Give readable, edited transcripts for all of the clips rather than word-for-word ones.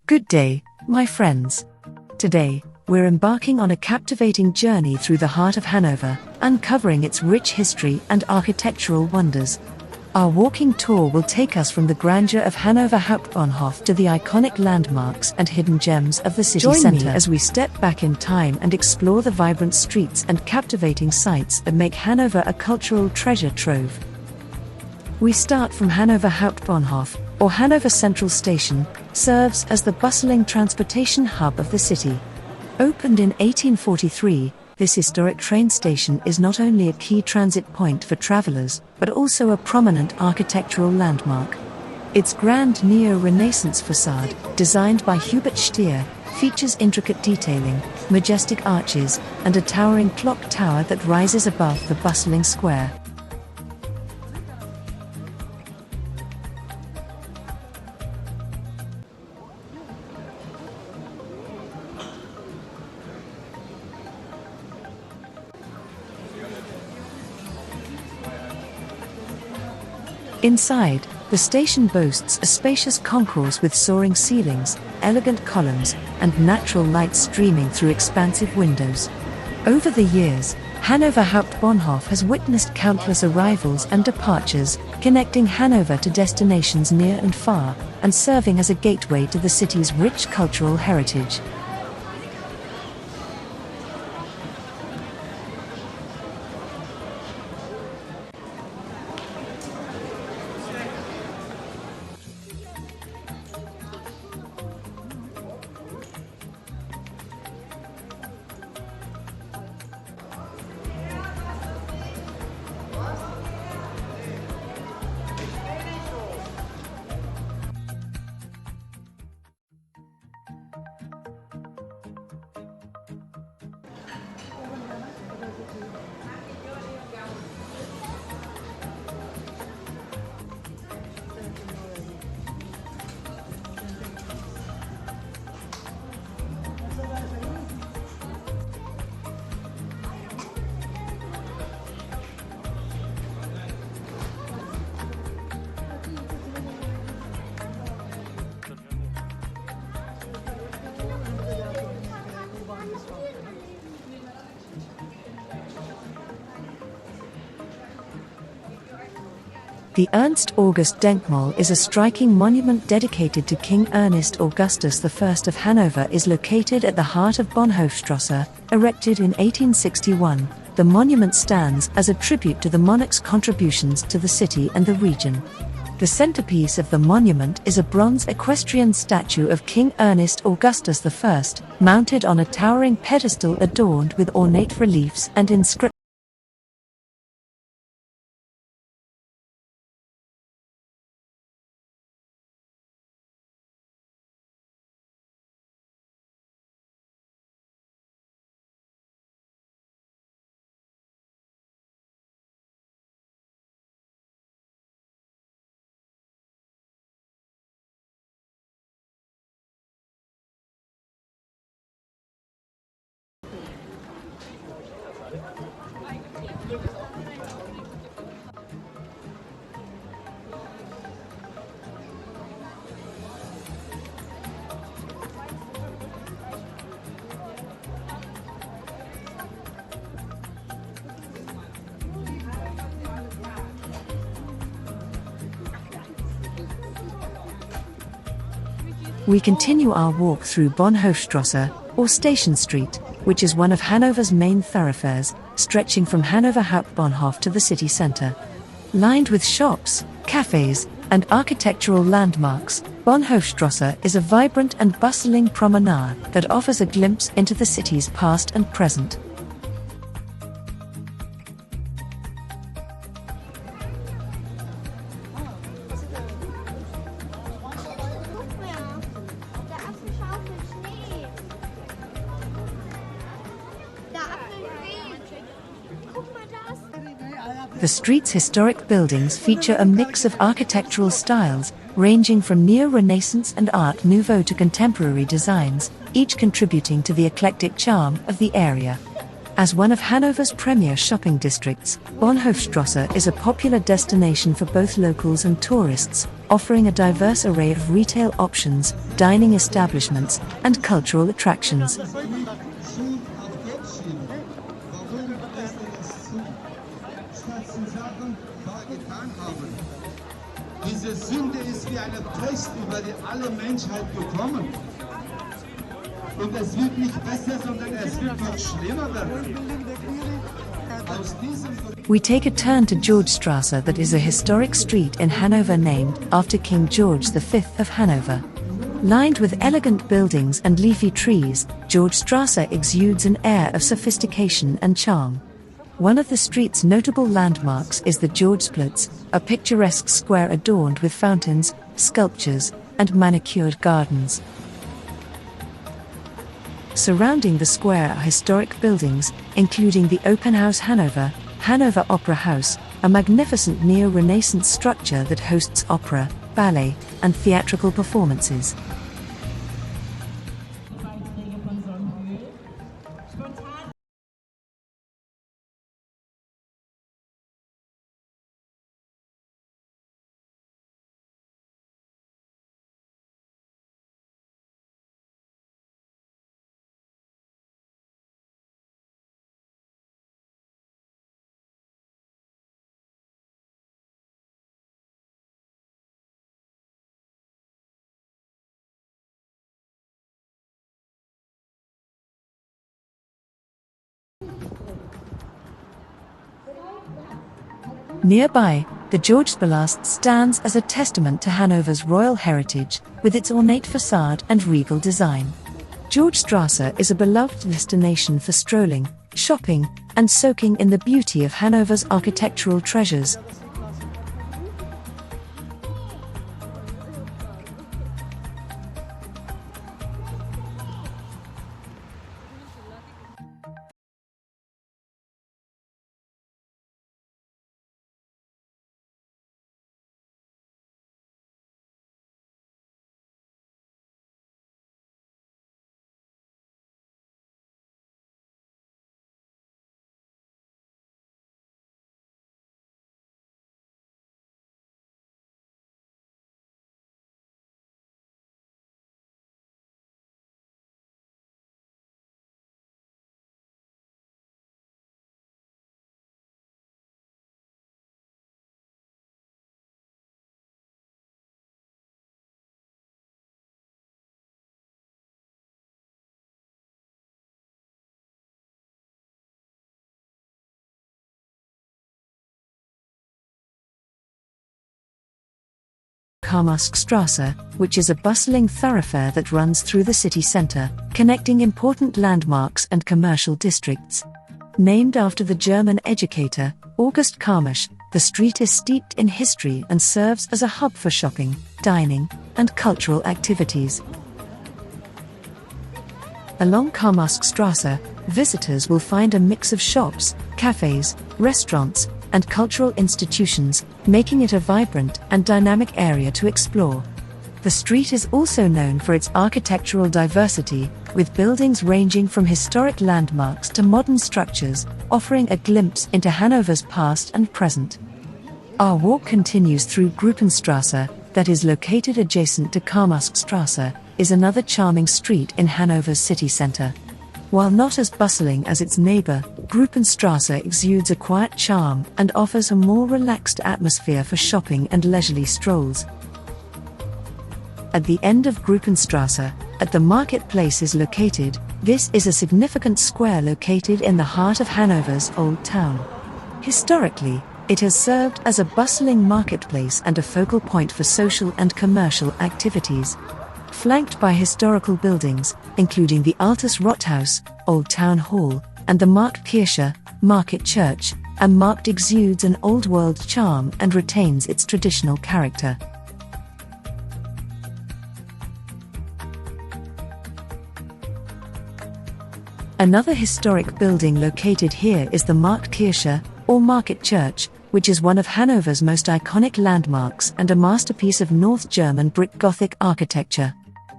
Good day, my friends. Today, we're embarking on a captivating journey through the heart of Hanover, uncovering its rich history and architectural wonders. Our walking tour will take us from the grandeur of Hannover Hauptbahnhof to the iconic landmarks and hidden gems of the city center. Join me as we step back in time and explore the vibrant streets and captivating sights that make Hanover a cultural treasure trove. We start from Hannover Hauptbahnhof, or Hanover Central Station, serves as the bustling transportation hub of the city. Opened in 1843, this historic train station is not only a key transit point for travelers, but also a prominent architectural landmark. Its grand neo-Renaissance facade, designed by Hubert Stier, features intricate detailing, majestic arches, and a towering clock tower that rises above the bustling square. Inside, the station boasts a spacious concourse with soaring ceilings, elegant columns, and natural light streaming through expansive windows. Over the years, Hannover Hauptbahnhof has witnessed countless arrivals and departures, connecting Hanover to destinations near and far, and serving as a gateway to the city's rich cultural heritage. The Ernst August Denkmal is a striking monument dedicated to King Ernest Augustus I of Hanover. Is located at the heart of Bahnhofstrasse, erected in 1861. The monument stands as a tribute to the monarch's contributions to the city and the region. The centerpiece of the monument is a bronze equestrian statue of King Ernest Augustus I, mounted on a towering pedestal adorned with ornate reliefs and inscriptions. We continue our walk through Bahnhofstrasse, or Station Street, which is one of Hanover's main thoroughfares, stretching from Hannover Hauptbahnhof to the city center. Lined with shops, cafes, and architectural landmarks, Bahnhofstrasse is a vibrant and bustling promenade that offers a glimpse into the city's past and present. The street's historic buildings feature a mix of architectural styles, ranging from neo-Renaissance and Art Nouveau to contemporary designs, each contributing to the eclectic charm of the area. As one of Hanover's premier shopping districts, Bahnhofstrasse is a popular destination for both locals and tourists, offering a diverse array of retail options, dining establishments, and cultural attractions. Diese Sünde ist wie eine Pest über alle Menschheit gekommen. Und es wird nicht besser, sondern es wird noch schlimmer werden. We take a turn to Georgestrasse, that is a historic street in Hanover named after King George V of Hanover. Lined with elegant buildings and leafy trees, Georgestrasse exudes an air of sophistication and charm. One of the street's notable landmarks is the Georgesplatz, a picturesque square adorned with fountains, sculptures, and manicured gardens. Surrounding the square are historic buildings, including the Open House Hannover, Hanover Opera House, a magnificent neo-Renaissance structure that hosts opera, ballet, and theatrical performances. Nearby, the Georgespalast stands as a testament to Hanover's royal heritage, with its ornate facade and regal design. Georgestrasse is a beloved destination for strolling, shopping, and soaking in the beauty of Hanover's architectural treasures. Karmarskstrasse, which is a bustling thoroughfare that runs through the city centre, connecting important landmarks and commercial districts. Named after the German educator, August Karmasch, the street is steeped in history and serves as a hub for shopping, dining, and cultural activities. Along Karmarskstrasse, visitors will find a mix of shops, cafes, restaurants, and cultural institutions, making it a vibrant and dynamic area to explore. The street is also known for its architectural diversity, with buildings ranging from historic landmarks to modern structures, offering a glimpse into Hanover's past and present. Our walk continues through Gruppenstrasse, that is located adjacent to Karmarskstrasse, is another charming street in Hanover's city centre. While not as bustling as its neighbour, Gruppenstrasse exudes a quiet charm and offers a more relaxed atmosphere for shopping and leisurely strolls. At the end of Gruppenstrasse, at the marketplace is located, this is a significant square located in the heart of Hanover's Old Town. Historically, it has served as a bustling marketplace and a focal point for social and commercial activities. Flanked by historical buildings, including the Altes Rathaus, Old Town Hall, and the Marktkirche, Market Church, a market exudes an old-world charm and retains its traditional character. Another historic building located here is the Marktkirche, or Market Church, which is one of Hanover's most iconic landmarks and a masterpiece of North German brick Gothic architecture.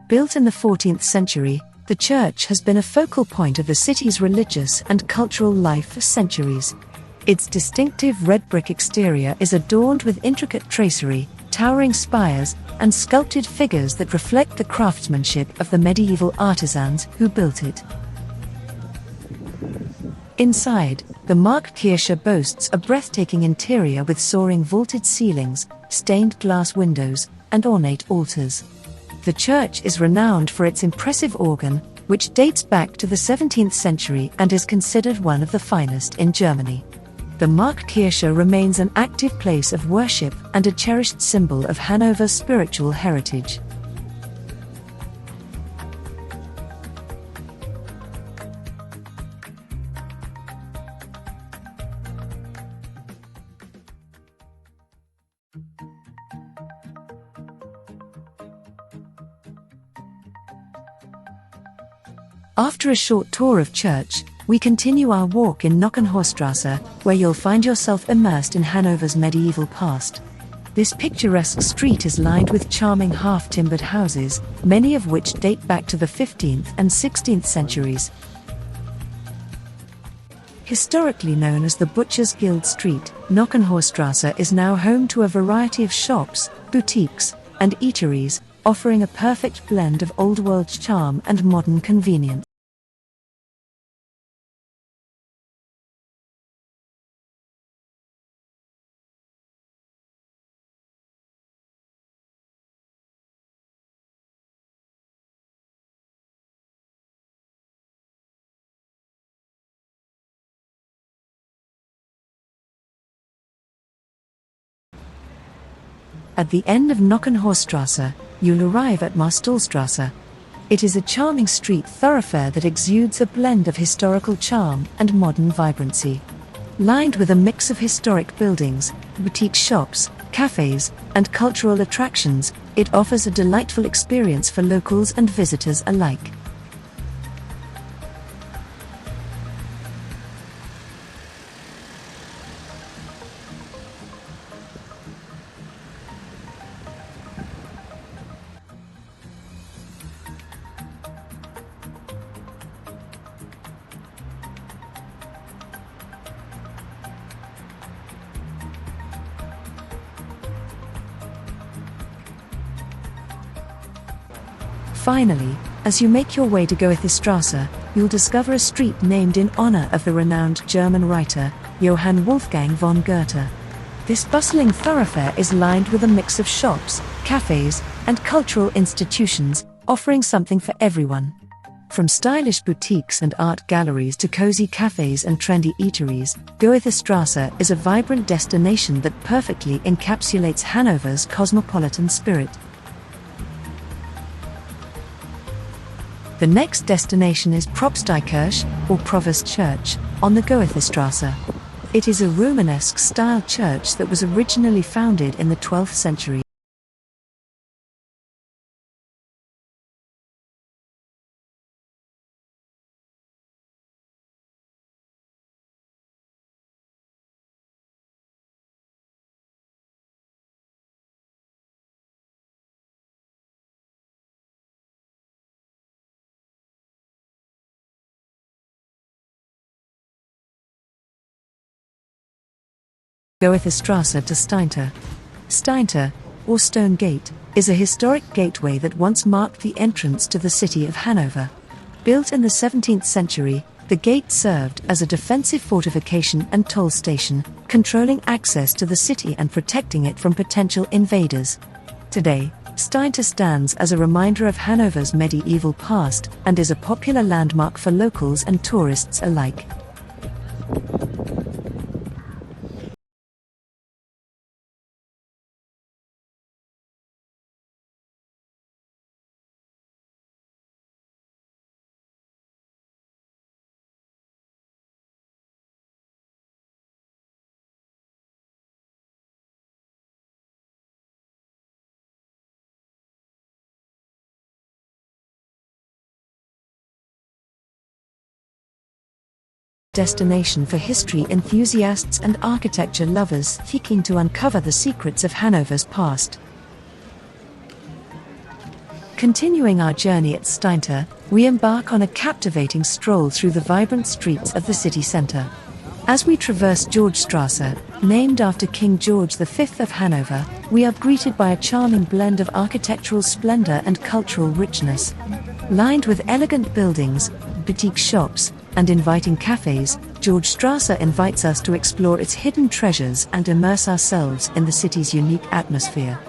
Built in the 14th century, The church has been a focal point of the city's religious and cultural life for centuries. Its distinctive red brick exterior is adorned with intricate tracery, towering spires, and sculpted figures that reflect the craftsmanship of the medieval artisans who built it. Inside, the Markkirche boasts a breathtaking interior with soaring vaulted ceilings, stained glass windows, and ornate altars. The church is renowned for its impressive organ, which dates back to the 17th century and is considered one of the finest in Germany. The Markkirche remains an active place of worship and a cherished symbol of Hannover's spiritual heritage. After a short tour of church, we continue our walk in Nockenhorststrasse, where you'll find yourself immersed in Hannover's medieval past. This picturesque street is lined with charming half-timbered houses, many of which date back to the 15th and 16th centuries. Historically known as the Butchers' Guild Street, Nockenhorststrasse is now home to a variety of shops, boutiques, and eateries, offering a perfect blend of old-world charm and modern convenience. At the end of Nockenhorststrasse, you'll arrive at Marstallstrasse. It is a charming street thoroughfare that exudes a blend of historical charm and modern vibrancy. Lined with a mix of historic buildings, boutique shops, cafes, and cultural attractions, it offers a delightful experience for locals and visitors alike. Finally, as you make your way to Goethestrasse, you'll discover a street named in honor of the renowned German writer, Johann Wolfgang von Goethe. This bustling thoroughfare is lined with a mix of shops, cafes, and cultural institutions, offering something for everyone. From stylish boutiques and art galleries to cozy cafes and trendy eateries, Goethestrasse is a vibrant destination that perfectly encapsulates Hannover's cosmopolitan spirit. The next destination is Propsteikirche, or Provost Church, on the Goethestrasse. It is a Romanesque-style church that was originally founded in the 12th century. Goethestrasse to Steintor. Steintor, or Stone Gate, is a historic gateway that once marked the entrance to the city of Hanover. Built in the 17th century, the gate served as a defensive fortification and toll station, controlling access to the city and protecting it from potential invaders. Today, Steintor stands as a reminder of Hanover's medieval past and is a popular landmark for locals and tourists alike. Destination for history enthusiasts and architecture lovers seeking to uncover the secrets of Hanover's past. Continuing our journey at Stadtzentrum, we embark on a captivating stroll through the vibrant streets of the city centre. As we traverse Georgestrasse, named after King George V of Hanover, we are greeted by a charming blend of architectural splendour and cultural richness. Lined with elegant buildings, boutique shops, and inviting cafes, Georgestrasse invites us to explore its hidden treasures and immerse ourselves in the city's unique atmosphere.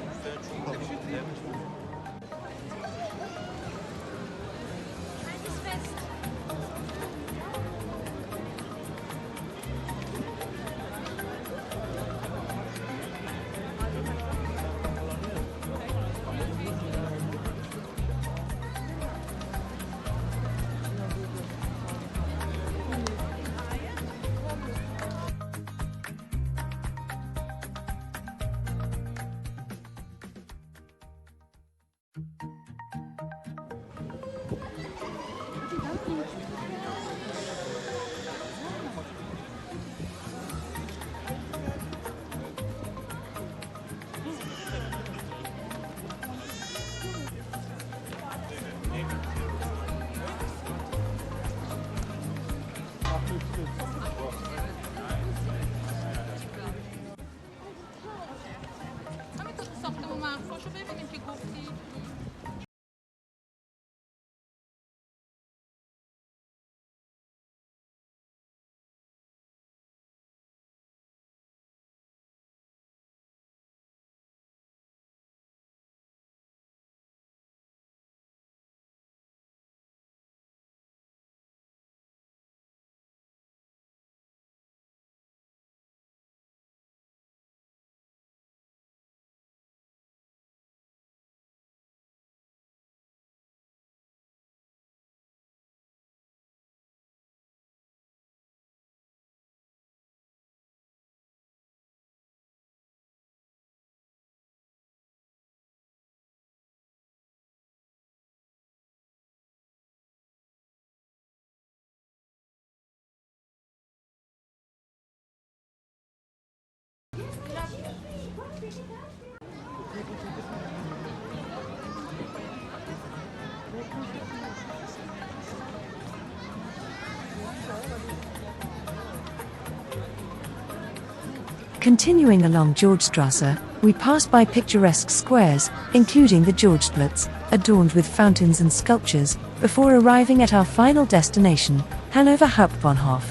Continuing along Georgestrasse, we pass by picturesque squares, including the Georgesplatz, adorned with fountains and sculptures, before arriving at our final destination, Hannover Hauptbahnhof.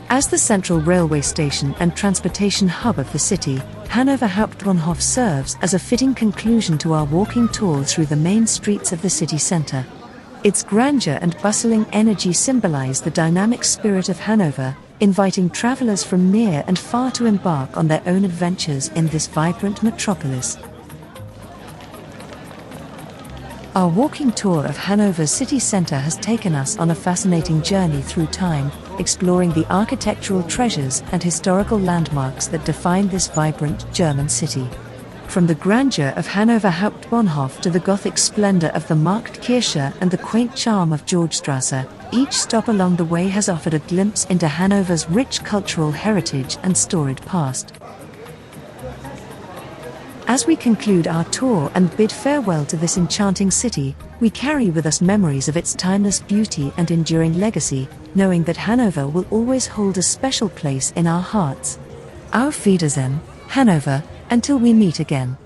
As the central railway station and transportation hub of the city, Hannover Hauptbahnhof serves as a fitting conclusion to our walking tour through the main streets of the city centre. Its grandeur and bustling energy symbolize the dynamic spirit of Hanover, inviting travelers from near and far to embark on their own adventures in this vibrant metropolis. Our walking tour of Hanover's city centre has taken us on a fascinating journey through time, exploring the architectural treasures and historical landmarks that define this vibrant German city. From the grandeur of Hannover Hauptbahnhof to the Gothic splendor of the Marktkirche and the quaint charm of Georgestrasse, each stop along the way has offered a glimpse into Hanover's rich cultural heritage and storied past. As we conclude our tour and bid farewell to this enchanting city, we carry with us memories of its timeless beauty and enduring legacy, knowing that Hanover will always hold a special place in our hearts. Auf Wiedersehen, Hanover, until we meet again.